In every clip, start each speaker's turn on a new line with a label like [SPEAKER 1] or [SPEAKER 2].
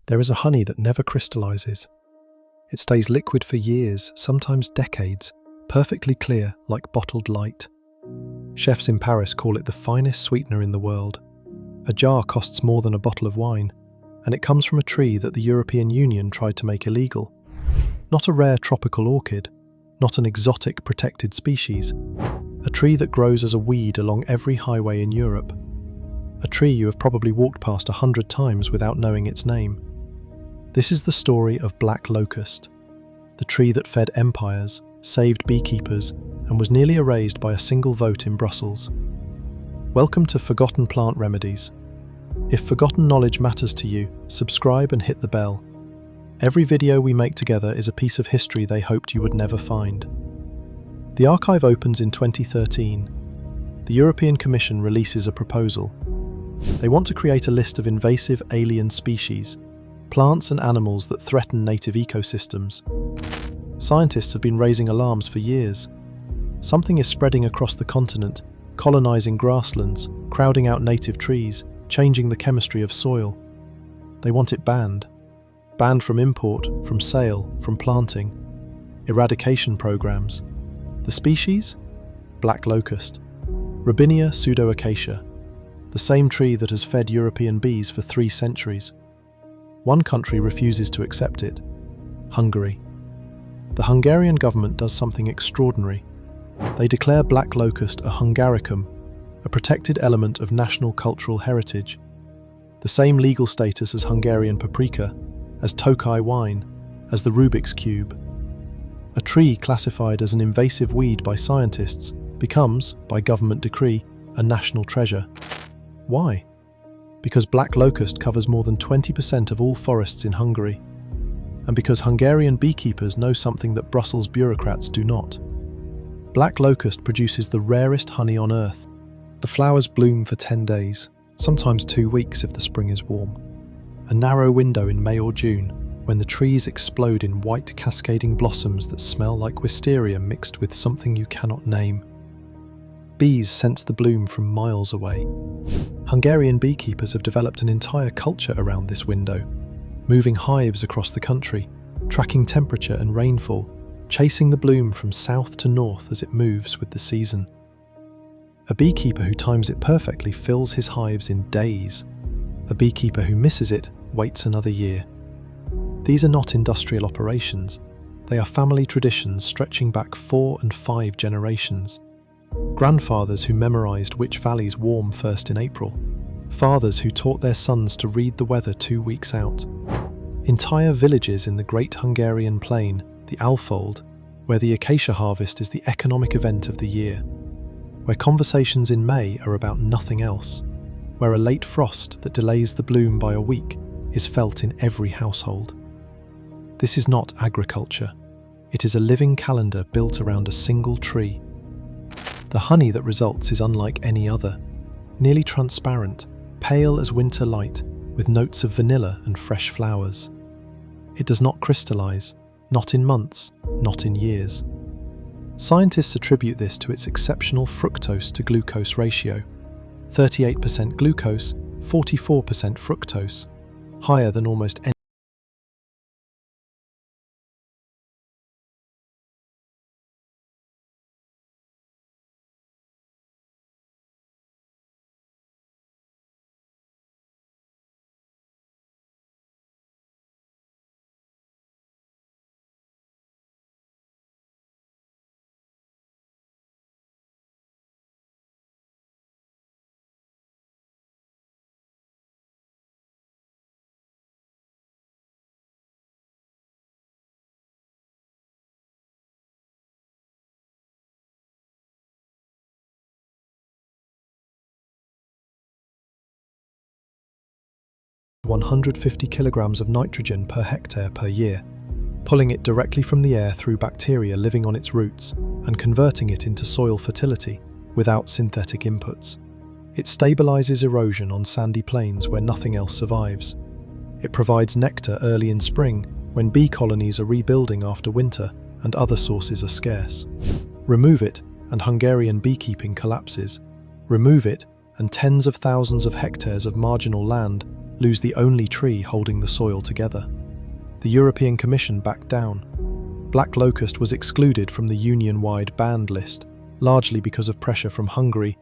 [SPEAKER 1] There is a honey that never crystallizes. It stays liquid for years, sometimes decades, perfectly clear like bottled light. Chefs in Paris call it the finest sweetener in the world. A jar costs more than a bottle of wine, and it comes from a tree that the European Union tried to make illegal. Not a rare tropical orchid, not an exotic protected species, a tree that grows as a weed along every highway in Europe. A tree you have probably walked past 100 times without knowing its name. This is the story of Black Locust, the tree that fed empires, saved beekeepers, and was nearly erased by a single vote in Brussels. Welcome to Forgotten Plant Remedies. If forgotten knowledge matters to you, subscribe and hit the bell. Every video we make together is a piece of history they hoped you would never find. The archive opens in 2013. The European Commission releases a proposal. They want to create a list of invasive alien species, plants and animals that threaten native ecosystems. Scientists have been raising alarms for years. Something is spreading across the continent, colonizing grasslands, crowding out native trees, changing the chemistry of soil. They want it banned. Banned from import, from sale, from planting. Eradication programs. The species? Black Locust. Robinia pseudoacacia. The same tree that has fed European bees for 3 centuries. One country refuses to accept it. Hungary. The Hungarian government does something extraordinary. They declare Black Locust a Hungaricum, a protected element of national cultural heritage. The same legal status as Hungarian paprika, as Tokaj wine, as the Rubik's Cube. A tree classified as an invasive weed by scientists becomes, by government decree, a national treasure. Why? Because Black Locust covers more than 20% of all forests in Hungary. And because Hungarian beekeepers know something that Brussels bureaucrats do not. Black Locust produces the rarest honey on earth. The flowers bloom for 10 days, sometimes 2 weeks if the spring is warm. A narrow window in May or June, when the trees explode in white cascading blossoms that smell like wisteria mixed with something you cannot name. Bees sense the bloom from miles away. Hungarian beekeepers have developed an entire culture around this window, moving hives across the country, tracking temperature and rainfall, chasing the bloom from south to north as it moves with the season. A beekeeper who times it perfectly fills his hives in days. A beekeeper who misses it waits another year. These are not industrial operations. They are family traditions stretching back 4 and 5 generations. Grandfathers who memorized which valleys warm first in April. Fathers who taught their sons to read the weather 2 weeks out. Entire villages in the Great Hungarian Plain, the Alfold, where the acacia harvest is the economic event of the year. Where conversations in May are about nothing else. Where a late frost that delays the bloom by a week is felt in every household. This is not agriculture. It is a living calendar built around a single tree. The honey that results is unlike any other, nearly transparent, pale as winter light, with notes of vanilla and fresh flowers. It does not crystallize, not in months, not in years. Scientists attribute this to its exceptional fructose to glucose ratio, 38% glucose, 44% fructose, higher than almost any. ...150 kilograms of nitrogen per hectare per year, pulling it directly from the air through bacteria living on its roots and converting it into soil fertility without synthetic inputs. It stabilizes erosion on sandy plains where nothing else survives. It provides nectar early in spring when bee colonies are rebuilding after winter and other sources are scarce. Remove it and Hungarian beekeeping collapses. Remove it and tens of thousands of hectares of marginal land lose the only tree holding the soil together. The European Commission backed down. Black Locust was excluded from the union-wide banned list, largely because of pressure from Hungary.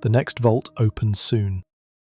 [SPEAKER 1] The next vault opens soon.